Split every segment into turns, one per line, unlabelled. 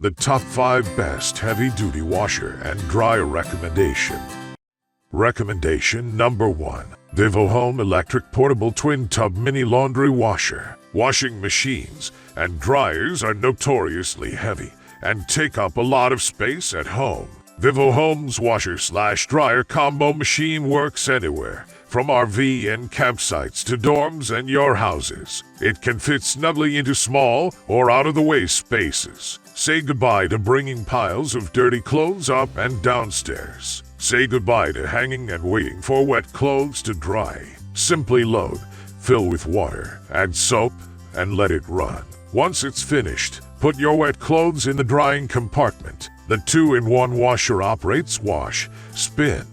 the top 5 best heavy-duty washer and dryer recommendation. Recommendation number 1. VIVOHOME Electric Portable Twin Tub Mini Laundry Washer. Washing machines and dryers are notoriously heavy and take up a lot of space at home. VIVOHOME's washer/dryer combo machine works anywhere, from RV and campsites to dorms and your houses. It can fit snugly into small or out-of-the-way spaces. Say goodbye to bringing piles of dirty clothes up and downstairs. Say goodbye to hanging and waiting for wet clothes to dry. Simply load, fill with water, add soap, and let it run. Once it's finished, put your wet clothes in the drying compartment. The 2-in-1 washer operates wash, spin.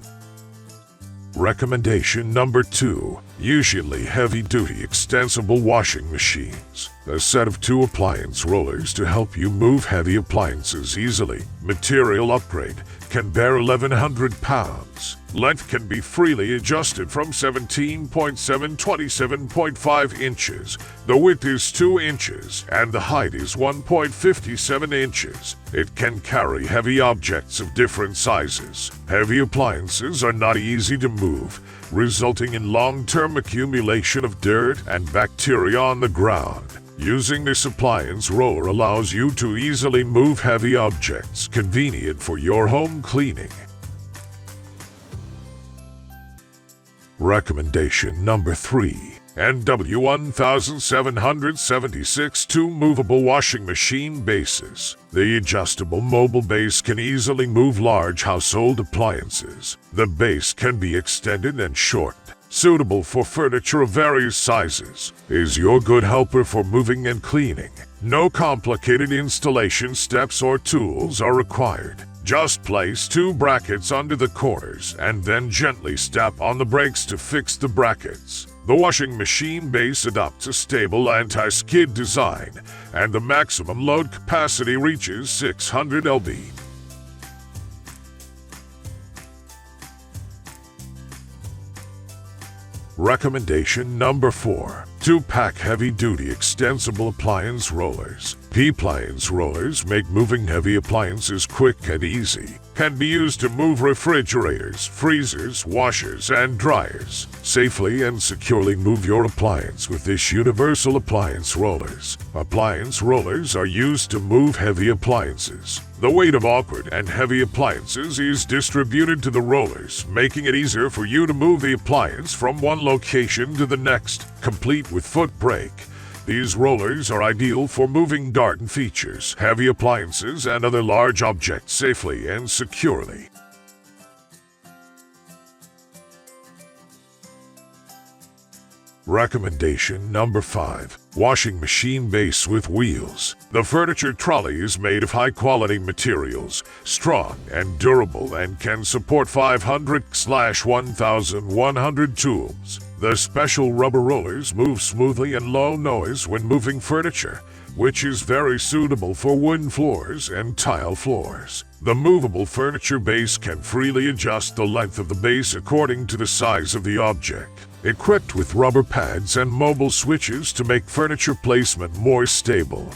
Recommendation number 2. Usually heavy-duty extensible washing machines. A set of 2 appliance rollers to help you move heavy appliances easily. Material upgrade. Can bear 1,100 pounds. Length can be freely adjusted from 17.7 to 27.5 inches. The width is 2 inches and the height is 1.57 inches. It can carry heavy objects of different sizes. Heavy appliances are not easy to move, resulting in long-term accumulation of dirt and bacteria on the ground. Using this appliance roller allows you to easily move heavy objects, convenient for your home cleaning. Recommendation number 3. NW1776 2 movable washing machine bases. The adjustable mobile base can easily move large household appliances. The base can be extended and shortened, suitable for furniture of various sizes. Is your good helper for moving and cleaning. No complicated installation steps or tools are required. Just place 2 brackets under the corners and then gently step on the brakes to fix the brackets. The washing machine base adopts a stable anti-skid design, and the maximum load capacity reaches 600 lb. Recommendation number 4. 2-pack heavy-duty extensible appliance rollers. P-appliance rollers make moving heavy appliances quick and easy. Can be used to move refrigerators, freezers, washers, and dryers. Safely and securely move your appliance with this universal appliance rollers. Appliance rollers are used to move heavy appliances. The weight of awkward and heavy appliances is distributed to the rollers, making it easier for you to move the appliance from one location to the next, complete with foot brake. These rollers are ideal for moving garden features, heavy appliances, and other large objects safely and securely. Recommendation number 5. Washing machine base with wheels. The furniture trolley is made of high-quality materials, strong and durable, and can support 500/1,100 tools. The special rubber rollers move smoothly and low noise when moving furniture, which is very suitable for wooden floors and tile floors. The movable furniture base can freely adjust the length of the base according to the size of the object. Equipped with rubber pads and mobile switches to make furniture placement more stable.